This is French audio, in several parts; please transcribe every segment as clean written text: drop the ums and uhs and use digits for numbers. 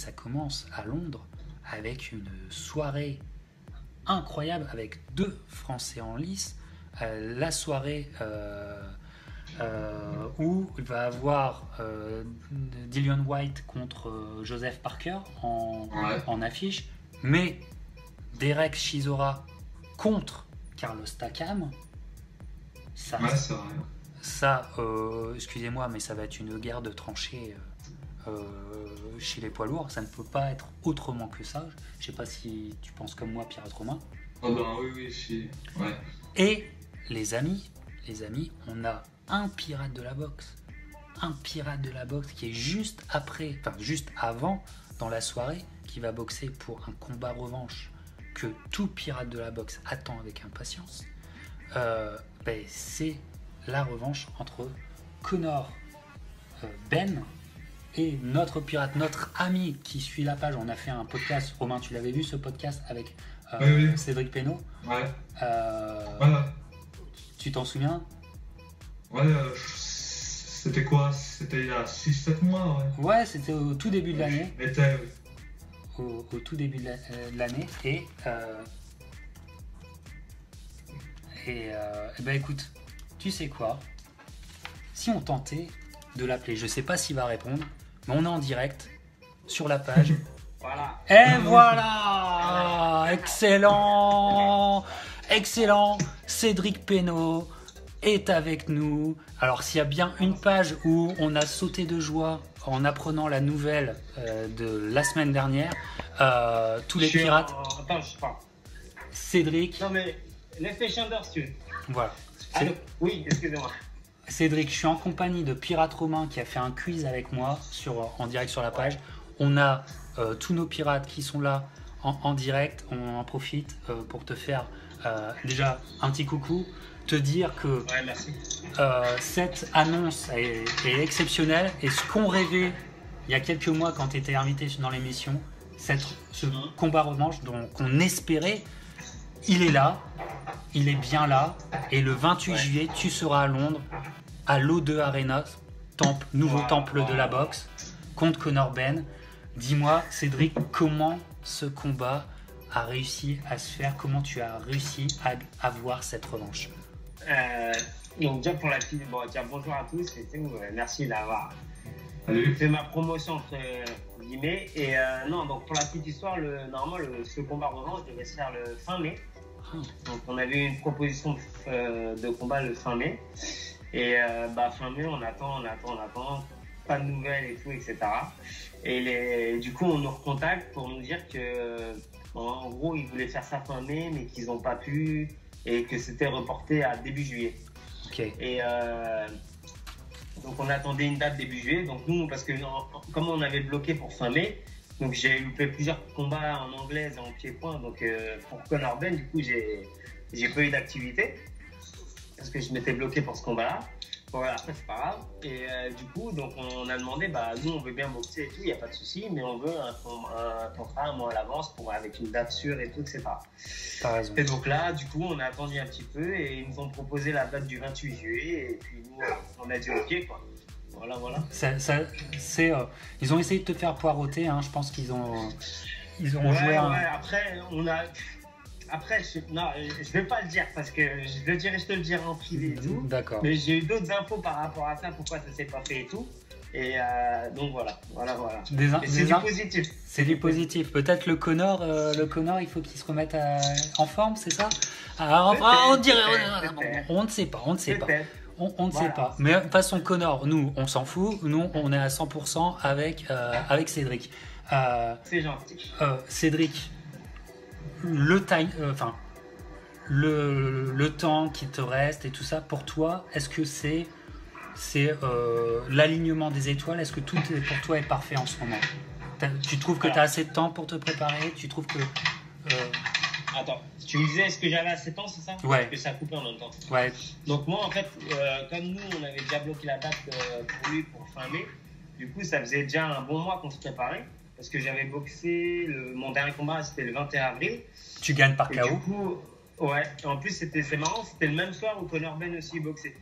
ça commence à Londres avec une soirée incroyable avec 2 Français en lice. La soirée où il va avoir Dillian Whyte contre Joseph Parker en affiche, mais Derek Chisora contre Carlos Takam. Ça, c'est vrai. Ça, excusez-moi, mais ça va être une guerre de tranchées chez les poids lourds. Ça ne peut pas être autrement que ça. Je sais pas si tu penses comme moi, Pirate Romain. Oh ben oui, ouais. Et les amis, on a un pirate de la boxe. Un pirate de la boxe qui est juste avant, dans la soirée, qui va boxer pour un combat revanche que tout pirate de la boxe attend avec impatience. C'est la revanche entre Conor Ben et notre pirate, notre ami qui suit la page. On a fait un podcast, Romain, tu l'avais vu ce podcast avec oui. Cédric Pénaud. Ouais. Voilà. Tu t'en souviens? Ouais, c'était quoi? C'était il y a 6-7 mois, ouais. Ouais, c'était au tout début de l'année. Oui. Au tout début de l'année. Et ben écoute, tu sais quoi? Si on tentait de l'appeler, je sais pas s'il va répondre, mais on est en direct sur la page. Voilà. Et voilà, excellent. Cédric Pénaud est avec nous. Alors s'il y a bien une page où on a sauté de joie en apprenant la nouvelle de la semaine dernière, tous les pirates. Attends, je parle. Cédric. Non mais laisse les chambres dessus. Voilà. Allô. Oui, excusez-moi. Cédric, je suis en compagnie de Pirate Romain qui a fait un quiz avec moi en direct sur la page. On a tous nos pirates qui sont là en direct. On en profite pour te faire déjà un petit coucou, te dire que ouais, merci. cette annonce est exceptionnelle et ce qu'on rêvait il y a quelques mois quand tu étais invité dans l'émission, ce combat revanche qu'on espérait, il est là, il est bien là, et le 28 juillet tu seras à Londres à l'O2 Arena, nouveau temple de la boxe, contre Conor Ben. Dis-moi Cédric, comment ce combat a réussi à se faire, comment tu as réussi à avoir cette revanche? Donc déjà pour la petite, bonjour à tous, merci d'avoir fait ma promotion entre guillemets. Et non, donc pour la petite histoire, ce combat revanche devait se faire le fin mai. Donc on avait eu une proposition de combat le fin mai. Et fin mai, on attend, pas de nouvelles et tout, etc. Et du coup, on nous recontacte pour nous dire que, en gros, ils voulaient faire ça fin mai, mais qu'ils n'ont pas pu, et que c'était reporté à début juillet. Okay. Et donc, on attendait une date début juillet. Donc nous, parce que comme on avait bloqué pour fin mai, donc j'ai loupé plusieurs combats en anglaise et en pied-point. Donc pour Conor Ben, du coup, j'ai pas eu d'activité parce que je m'étais bloqué pour ce combat-là. Bon, voilà, après, c'est pas grave. Et du coup, donc, on a demandé, nous, on veut bien boxer et tout, il n'y a pas de souci, mais on veut un contrat un mois à l'avance avec une date sûre et tout, etc. T'as raison. Et donc là, du coup, on a attendu un petit peu et ils nous ont proposé la date du 28 juillet. Et puis nous, on a dit OK, quoi. Voilà. Ils ont essayé de te faire poireauter, hein. Je pense qu'ils ont joué un... Ouais, Après, je vais pas le dire parce que je le dirai, je te le dirai en privé et tout. D'accord. Mais j'ai eu d'autres infos par rapport à ça, pourquoi ça s'est pas fait et tout. Et donc voilà. C'est du positif. C'est du positif. Peut-être le Conor, il faut qu'il se remette en forme, c'est ça? On dirait. On ne sait pas. On ne sait pas. Mais de toute façon, Conor, nous, on s'en fout. Nous, on est à 100% avec Cédric. C'est gentil. Cédric. Le temps qui te reste et tout ça, pour toi, est-ce que c'est l'alignement des étoiles? Est-ce que tout pour toi est parfait en ce moment? Tu trouves que tu as assez de temps pour te préparer? Tu trouves que... Attends, tu me disais est-ce que j'avais assez de temps, c'est ça? Ouais. Parce que ça a coupé en même temps. Ouais. Donc moi, en fait, comme nous, on avait déjà bloqué la date pour lui pour fin mai, du coup, ça faisait déjà un bon mois qu'on se préparait. Parce que j'avais boxé, mon dernier combat c'était le 21 avril. Tu gagnes par KO. Du coup, ouais. En plus c'est marrant, c'était le même soir où Conor Ben aussi boxait.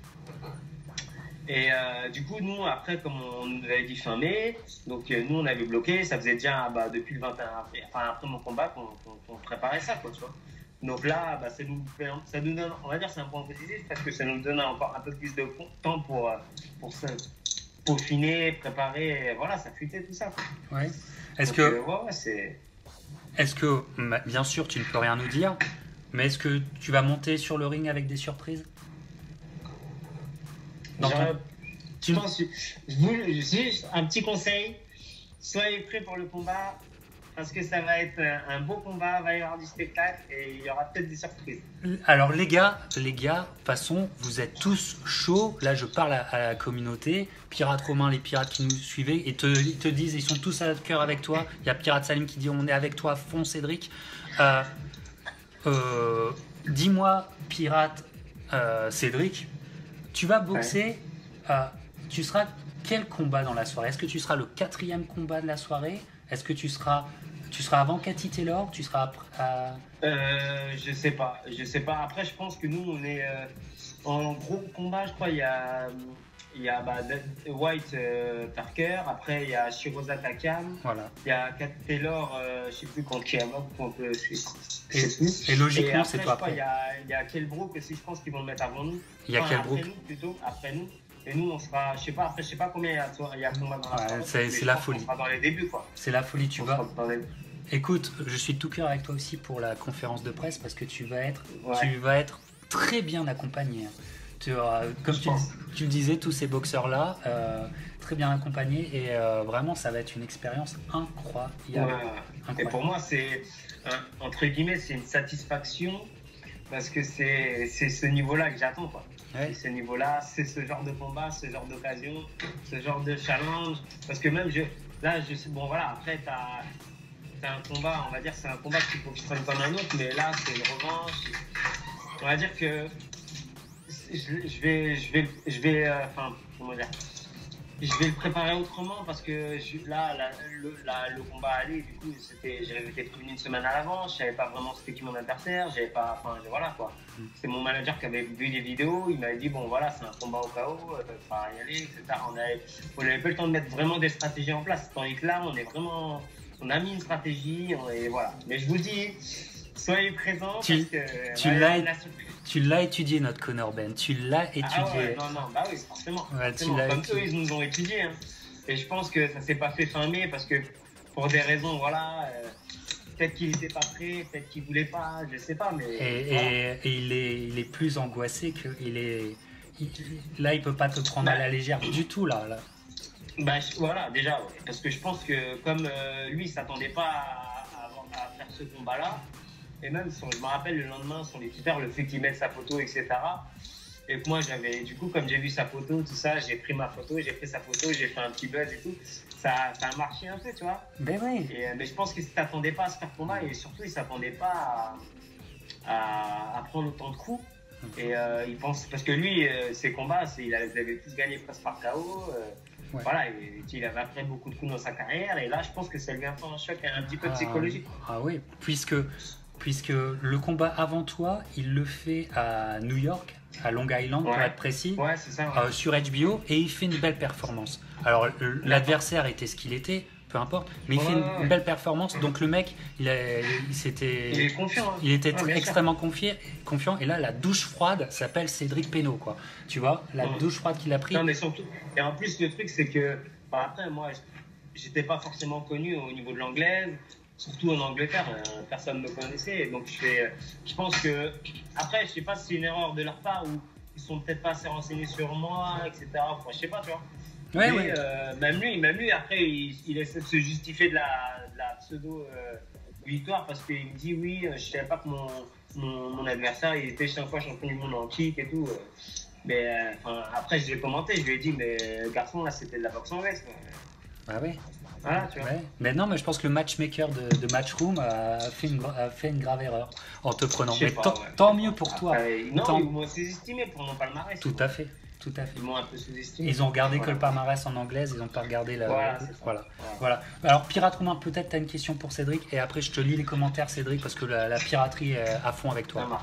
Et du coup, nous, après, comme on nous avait dit fin mai, donc nous, on avait bloqué. Ça faisait déjà depuis le 21 avril, enfin après mon combat, qu'on préparait ça, quoi, tu vois. Donc là, ça nous donne, on va dire, c'est un point positif parce que ça nous donne encore un peu plus de temps pour peaufiner, préparer, voilà, s'affûter, tout ça, quoi. Ouais. Est-ce que, bien sûr, tu ne peux rien nous dire, mais est-ce que tu vas monter sur le ring avec des surprises? Je pense, juste un petit conseil, soyez prêts pour le combat parce que ça va être un beau combat, il va y avoir du spectacle et il y aura peut-être des surprises. Alors les gars, de toute façon, vous êtes tous chauds. Là, je parle à la communauté, Pirate Romain, les pirates qui nous suivaient, et ils te disent, ils sont tous à cœur avec toi. Il y a Pirate Salim qui dit, on est avec toi, fond Cédric. Dis-moi, Pirate Cédric, tu vas boxer, tu seras quel combat dans la soirée? Est-ce que tu seras le 4e combat de la soirée? Est-ce que tu seras avant Cathy Taylor? Tu seras après je sais pas. Après, je pense que nous, on est en gros combat. Je crois il y a White Parker. Après, il y a Shiroza Takam. Voilà. Il y a Cathy Taylor. Je sais plus contre qui elle va. Et logiquement, c'est toi après. Il y a Kelbrook aussi. Je pense qu'ils vont le mettre avant nous. Il y a Kelbrook. Après nous. Et nous, on sera, je sais pas combien il y a combat dans la soirée. C'est la folie. On sera dans les débuts, quoi. C'est la folie, tu vas. Écoute, je suis de tout cœur avec toi aussi pour la conférence de presse parce que tu vas être très bien accompagné. Comme tu le disais, tous ces boxeurs-là, très bien accompagnés et vraiment, ça va être une expérience incroyable. Et pour moi, c'est, entre guillemets, c'est une satisfaction parce que c'est ce niveau-là que j'attends, quoi. Ouais. C'est ce niveau-là, c'est ce genre de combat, ce genre d'occasion, ce genre de challenge. Parce que même, bon voilà, après, t'as un combat, on va dire, c'est un combat qui fonctionne comme un autre, mais là, c'est une revanche. On va dire que je vais le préparer autrement parce que le combat allait, du coup, j'avais été prévenu une semaine à l'avance, je savais pas vraiment c'était qui mon adversaire, voilà quoi. C'est mon manager qui avait vu les vidéos, il m'avait dit bon voilà, c'est un combat au KO, faut y aller, etc. On avait pas le temps de mettre vraiment des stratégies en place, tandis que là, on a mis une stratégie, et voilà. Mais je vous dis, soyez présents tu l'as étudié, notre Conor Ben. Tu l'as étudié. Ah ouais, bah oui, forcément. Ouais, comme eux, ils nous ont étudié. Hein. Et je pense que ça s'est pas fait fin mai parce que pour des raisons, voilà, peut-être qu'il n'était pas prêt, peut-être qu'il voulait pas, je sais pas. Mais et il est plus angoissé que là, il peut pas te prendre à la légère du tout là. Voilà, déjà, ouais. Parce que je pense que comme lui, il s'attendait pas à faire ce combat-là. Et même, je me rappelle, le lendemain, sur les Twitter, le fait qu'il mette sa photo, etc. Et que moi, du coup, comme j'ai vu sa photo, tout ça, j'ai pris sa photo, j'ai fait un petit buzz et tout. Ça a marché un peu, tu vois. Ben oui. Mais je pense qu'il ne s'attendait pas à se faire combat et surtout, il ne s'attendait pas à prendre autant de coups. Et il pense, parce que lui, ses combats, il avait tous gagné presque par KO. Ouais. Voilà, il avait après beaucoup de coups dans sa carrière. Et là, je pense que ça lui a fait un choc un petit peu psychologique. Ah oui, puisque le combat avant toi, il le fait à New York, à Long Island, pour être précis, c'est ça, sur HBO, et il fait une belle performance. Alors, l'adversaire était ce qu'il était, peu importe, mais il fait une belle performance. Donc le mec, il est confiant. Il était extrêmement confiant. Et là, la douche froide s'appelle Cédric Penaud, quoi. Tu vois, la douche froide qu'il a pris. Non, mais surtout. Et en plus, le truc, c'est que après, moi, j'étais pas forcément connu au niveau de l'anglaise. Surtout en Angleterre, personne ne me connaissait. Donc je pense que, après, je sais pas si c'est une erreur de leur part ou ils sont peut-être pas assez renseignés sur moi, etc. Enfin, je sais pas, tu vois. Ouais, mais même lui, après, il essaie de se justifier de la pseudo-victoire parce qu'il me dit oui, je savais pas que mon adversaire, il était 5 fois champion du monde en kick et tout. Mais après, je l'ai commenté, je lui ai dit, mais garçon, là, c'était de la boxe anglaise. Ah oui. Voilà, tu vois. Ouais. Mais non, mais je pense que le matchmaker de Matchroom a fait une grave erreur en te prenant. Mais tant mieux pour toi. Non, ils m'ont sous-estimé pour mon palmarès. Tout à fait. Ils m'ont un peu sous-estimé. Ils ont regardé que le palmarès en anglaise, ils n'ont pas regardé la. Voilà. Alors, Pirate Romain, peut-être tu as une question pour Cédric, et après je te lis les commentaires, Cédric, parce que la piraterie est à fond avec toi.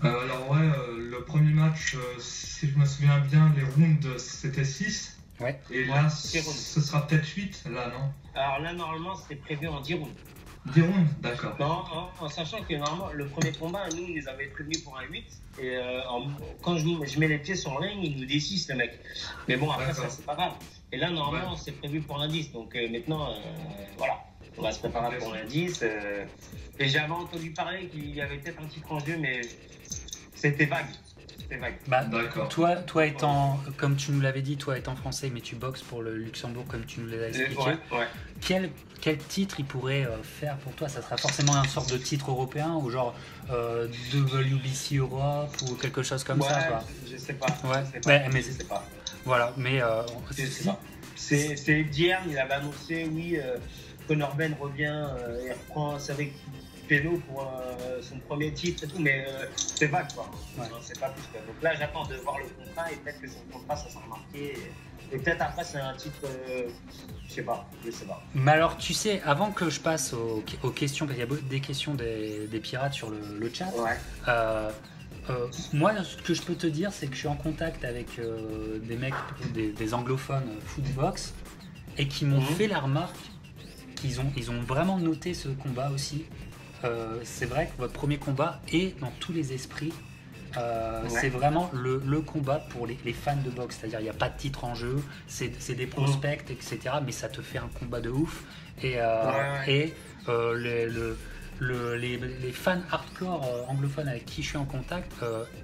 Alors ouais, le premier match, si je me souviens bien, les rounds c'était 6. Ouais. Et là, ce sera peut-être 8, là, non? Alors là, normalement, c'était prévu en 10 rounds. 10 rounds, d'accord. Non, en sachant que normalement, le premier combat, nous, ils nous avaient prévenu pour un 8. Et quand je mets les pieds sur le ring, ils nous disent 6, le mec. Mais bon, après, ça, c'est pas grave. Et là, normalement, c'est prévu pour un 10. Donc maintenant, voilà. On va se préparer pour un 10. Et j'avais entendu parler qu'il y avait peut-être un titre en jeu, mais c'était vague. Bah, toi étant, comme tu nous l'avais dit, toi étant français, mais tu boxes pour le Luxembourg comme tu nous l'as expliqué. Quel titre il pourrait faire pour toi? Ça sera forcément une sorte de titre européen ou genre WBC Europe ou quelque chose comme ça quoi. Je sais pas. Mais je sais pas. Voilà, mais je sais pas. C'est d'hier, il avait annoncé, oui, Conor Ben revient et reprend avec Pélo pour son premier titre et tout, mais c'est vague quoi. C'est pas plus quoi. Donc là, j'attends de voir le contrat et peut-être que son contrat ça sera marqué. Et peut-être après, c'est un titre, je sais pas. Mais alors, tu sais, avant que je passe aux questions, parce qu'il y a des questions des pirates sur le chat. Moi, ce que je peux te dire, c'est que je suis en contact avec des mecs, des anglophones footbox, et qui m'ont fait la remarque qu'ils ont vraiment noté ce combat aussi. C'est vrai que votre premier combat est dans tous les esprits. C'est vraiment le combat pour les fans de boxe, c'est-à-dire il n'y a pas de titre en jeu, c'est des prospects, etc. Mais ça te fait un combat de ouf. Et les fans hardcore anglophones avec qui je suis en contact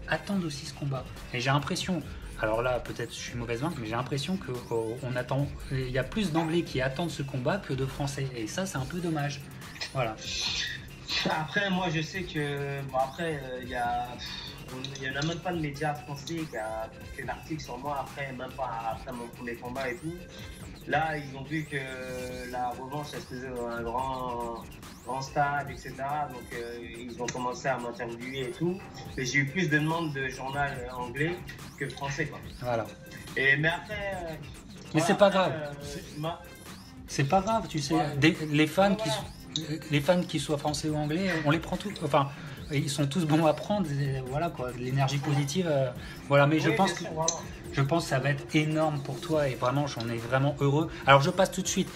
attendent aussi ce combat. Et j'ai l'impression, alors là peut-être je suis mauvaise langue, mais j'ai l'impression qu'il y a plus d'anglais qui attendent ce combat que de français. Et ça c'est un peu dommage. Voilà. Après moi je sais que il y en a même pas de médias français qui a fait l'article sur moi après mon premier combat et tout. Là, ils ont vu que la revanche, ça se faisait dans un grand stade, etc. Donc, ils ont commencé à m'interviewer et tout. Mais j'ai eu plus de demandes de journal anglais que français, quoi. Voilà. Mais après... mais c'est pas grave. C'est pas grave, tu sais. Les fans qui soient français ou anglais, on les prend tous. Enfin, ils sont tous bons à prendre. Voilà, quoi. L'énergie positive. Voilà, mais je pense que ça va être énorme pour toi et vraiment j'en ai vraiment heureux. Alors je passe tout de suite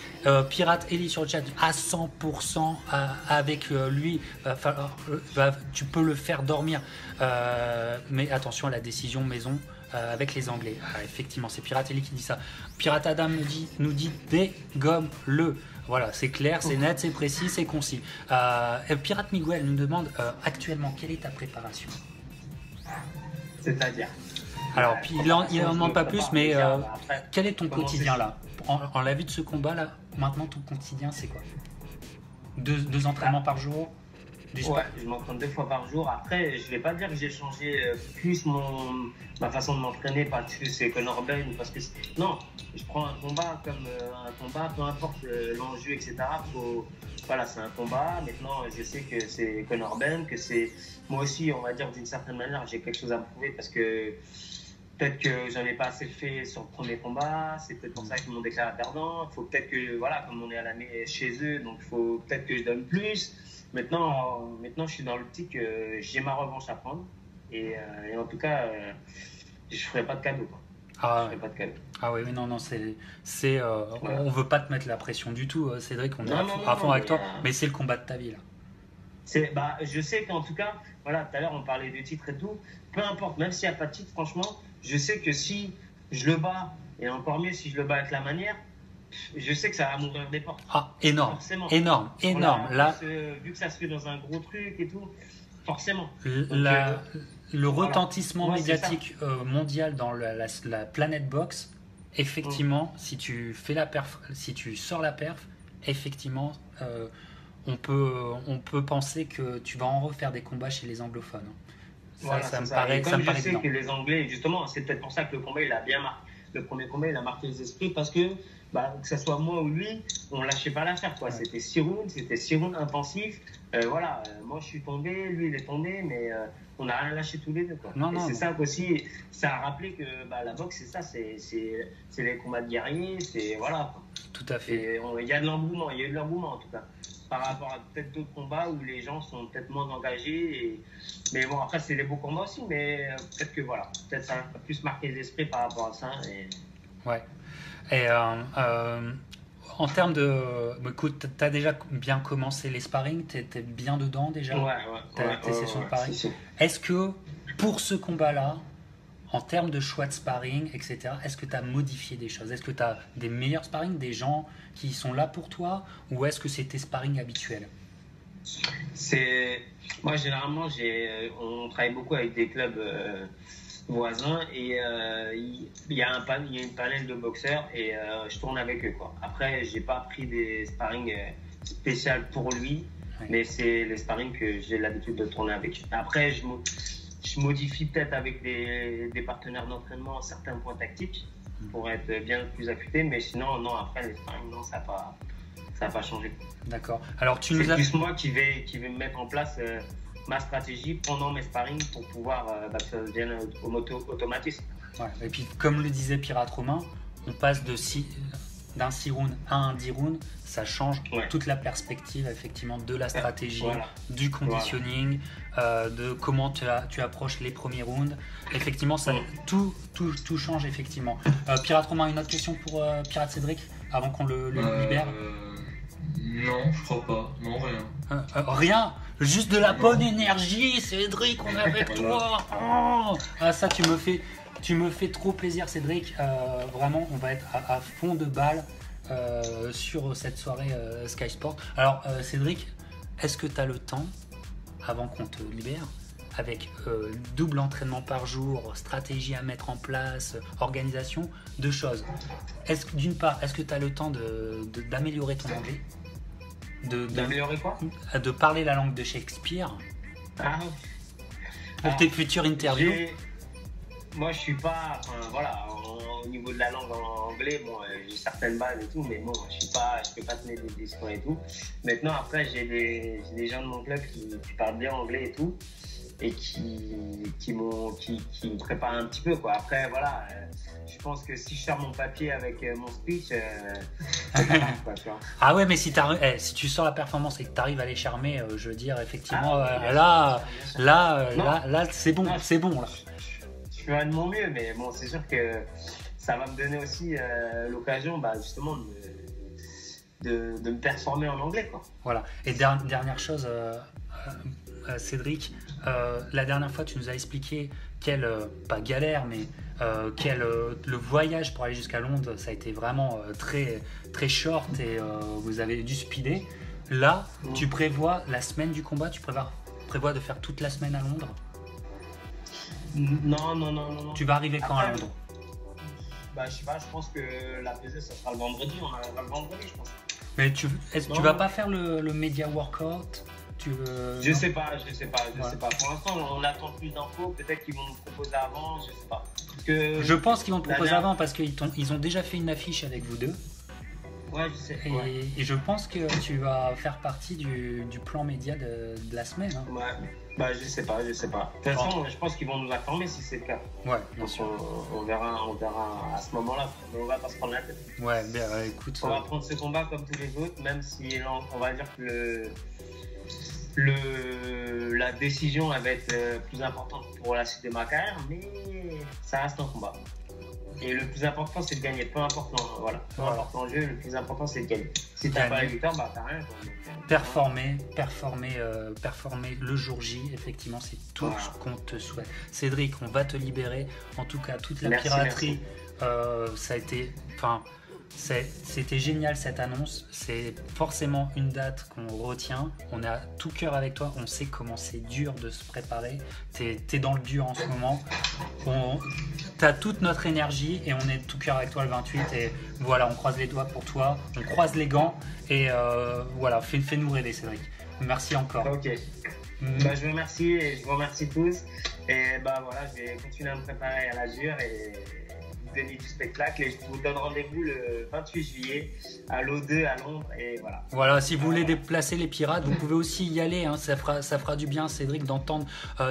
Pirate Eli sur le chat à 100% avec lui. Tu peux le faire dormir. Mais attention à la décision maison avec les Anglais. Effectivement, c'est Pirate Eli qui dit ça. Pirate Adam nous dit dégomme-le. Voilà, c'est clair, c'est net, c'est précis, c'est concis. Pirate Miguel nous demande actuellement quelle est ta préparation? C'est-à-dire alors, puis il n'en demande pas plus, mais quel est ton quotidien là? En la vue de ce combat là, maintenant ton quotidien c'est quoi? Deux entraînements par jour? Ouais, je m'entraîne 2 fois par jour. Après, je vais pas dire que j'ai changé plus ma façon de m'entraîner parce que c'est Conor Ben ou parce que non, je prends un combat comme un combat, peu importe l'enjeu, etc. Voilà, c'est un combat. Maintenant, je sais que c'est Conor Ben, que c'est moi aussi, on va dire d'une certaine manière, j'ai quelque chose à me prouver parce que peut-être que j'en ai pas assez fait sur le premier combat, c'est peut-être pour ça qu'ils m'ont déclaré perdant. Il faut peut-être que, voilà, comme on est chez eux, donc il faut peut-être que je donne plus. Maintenant, je suis dans l'optique, j'ai ma revanche à prendre. Et en tout cas, je ne ferai pas de cadeau. Ah oui, mais non, on veut pas te mettre la pression du tout, Cédric, on est à fond avec toi, mais c'est le combat de ta vie là. Je sais qu'en tout cas, voilà, tout à l'heure on parlait du titre et tout, peu importe, même s'il n'y a pas de titre, franchement, je sais que si je le bats, et encore mieux si je le bats avec la manière, je sais que ça va m'ouvrir des portes. Ah, énorme, forcément. Énorme. Voilà, là, vu que ça se fait dans un gros truc et tout, forcément. Le retentissement médiatique mondial dans la planète boxe, effectivement, si tu fais la perf, si tu sors la perf, effectivement, on peut penser que tu vas en refaire des combats chez les anglophones. Ça me paraît je sais que les Anglais, justement, c'est peut-être pour ça que le combat il a bien marqué. Le premier combat il a marqué les esprits parce que que ce soit moi ou lui, on lâchait pas l'affaire, quoi. C'était 6 rounds intensifs. Moi je suis tombé, lui il est tombé, mais on n'a rien lâché tous les deux, quoi. C'est ça aussi, ça a rappelé que la boxe c'est ça, c'est les combats de guerriers, c'est voilà, quoi. Tout à fait. Il y a de l'engouement, en tout cas, par rapport à peut-être d'autres combats où les gens sont peut-être moins engagés. Mais bon, après c'est des beaux combats aussi, mais peut-être que peut-être ça a plus marqué les esprits par rapport à ça. Ouais. Et en termes de... écoute, tu as déjà bien commencé les sparring, tu étais bien dedans déjà. Tes sessions de sparring. Si. Est-ce que pour ce combat-là, en termes de choix de sparring, etc., est-ce que tu as modifié des choses? Est-ce que tu as des meilleurs sparring, des gens qui sont là pour toi, ou est-ce que c'est tes sparring habituels? Moi, généralement, on travaille beaucoup avec des clubs voisins et il y a une panel de boxeurs et je tourne avec eux, quoi. Après, j'ai pas pris des sparring spéciaux pour lui, mais c'est les sparring que j'ai l'habitude de tourner avec. Après, je modifie peut-être avec des partenaires d'entraînement certains points tactiques pour être bien plus affûté, mais sinon, non, après, les sparring, non, ça n'a pas changé. D'accord. Alors, c'est plus moi qui vais me mettre en place ma stratégie pendant mes sparring pour pouvoir que ça devienne automatisme. Et puis, comme le disait Pirate Romain, on passe d'un 6 rounds à un 10 rounds, ça change toute la perspective effectivement de la stratégie, du conditioning, de comment tu approches les premiers rounds. Effectivement, ça, tout change effectivement. Pirate Romain, une autre question pour Pirate Cédric avant qu'on le libère? Non, je crois pas. Non, rien. Rien? Juste de la bonne énergie, Cédric, on est avec toi. Ça, tu me fais trop plaisir, Cédric. Vraiment, on va être à fond de balle sur cette soirée Sky Sport. Alors, Cédric, est-ce que tu as le temps, avant qu'on te libère, avec double entraînement par jour, stratégie à mettre en place, organisation, deux choses. D'une part, est-ce que tu as le temps d'améliorer ton anglais? D'améliorer quoi? De parler la langue de Shakespeare pour tes futures interviews. Moi, je suis pas... au niveau de la langue en anglais, j'ai certaines bases et tout, mais bon, je peux pas tenir des discours et tout. Maintenant, après, j'ai des gens de mon club qui parlent bien anglais et tout, et qui me préparent un petit peu, quoi. Après, voilà, je pense que si je sors mon papier avec mon speech, c'est pas grave, quoi, tu vois. Ah ouais, mais si tu sors la performance et que tu arrives à les charmer, je veux dire, effectivement, là, c'est bon, c'est bon, là. Je ferai de mon mieux, mais bon, c'est sûr que ça va me donner aussi l'occasion, justement, de me performer en anglais, quoi. Voilà. Et dernière chose, Cédric, la dernière fois, tu nous as expliqué quelle, pas galère, mais le voyage pour aller jusqu'à Londres, ça a été vraiment très, très short et vous avez dû speeder. Là, tu prévois la semaine du combat, tu prévois de faire toute la semaine à Londres? Non. Tu vas arriver quand à Londres? Je sais pas, je pense que la pesée, ça sera le vendredi. On arrivera le vendredi, je pense. Mais tu vas pas faire le media workout? Je sais pas. Pour l'instant, on attend plus d'infos. Peut-être qu'ils vont nous proposer avant, je sais pas. Je pense qu'ils vont te proposer avant parce qu'ils ont déjà fait une affiche avec vous deux. Ouais, je sais. Et je pense que tu vas faire partie du plan média de la semaine. Hein. Ouais, je sais pas. De toute façon, je pense qu'ils vont nous informer si c'est le cas. Ouais, bien sûr. On verra à ce moment-là. On va pas se prendre la tête. Ouais, écoute. On va prendre ce combat comme tous les autres, même si on va dire que la décision elle va être plus importante pour la suite de ma carrière, mais ça reste un combat. Et le plus important, c'est de gagner. Peu importe l'enjeu, le plus important, c'est de gagner. Si t'as pas la victoire, t'as rien. Performer le jour J, effectivement, c'est tout ce qu'on te souhaite. Cédric, on va te libérer. En tout cas, toute la piraterie, ça a été... C'était génial cette annonce, c'est forcément une date qu'on retient, on est à tout cœur avec toi, on sait comment c'est dur de se préparer, t'es dans le dur en ce moment, t'as toute notre énergie et on est de tout cœur avec toi le 28 et voilà, on croise les doigts pour toi, on croise les gants et voilà, fais-nous rêver Cédric, merci encore. Ok, je vous remercie et je vous remercie tous et je vais continuer à me préparer à la dure et donner du spectacle. Et je vous donne rendez-vous le 28 juillet à l'O2 à Londres. Et voilà. Voilà, si vous voulez déplacer les pirates, vous pouvez aussi y aller. Hein, ça fera du bien, Cédric, d'entendre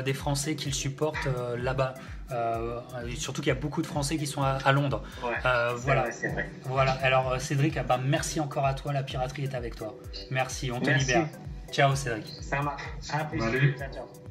des Français qui le supportent là-bas. Surtout qu'il y a beaucoup de Français qui sont à Londres. Ouais, voilà. C'est vrai. Voilà. Alors Cédric, merci encore à toi. La piraterie est avec toi. Merci, on te libère. Ciao Cédric. Ça marche. À plus. Salut. Ciao, ciao.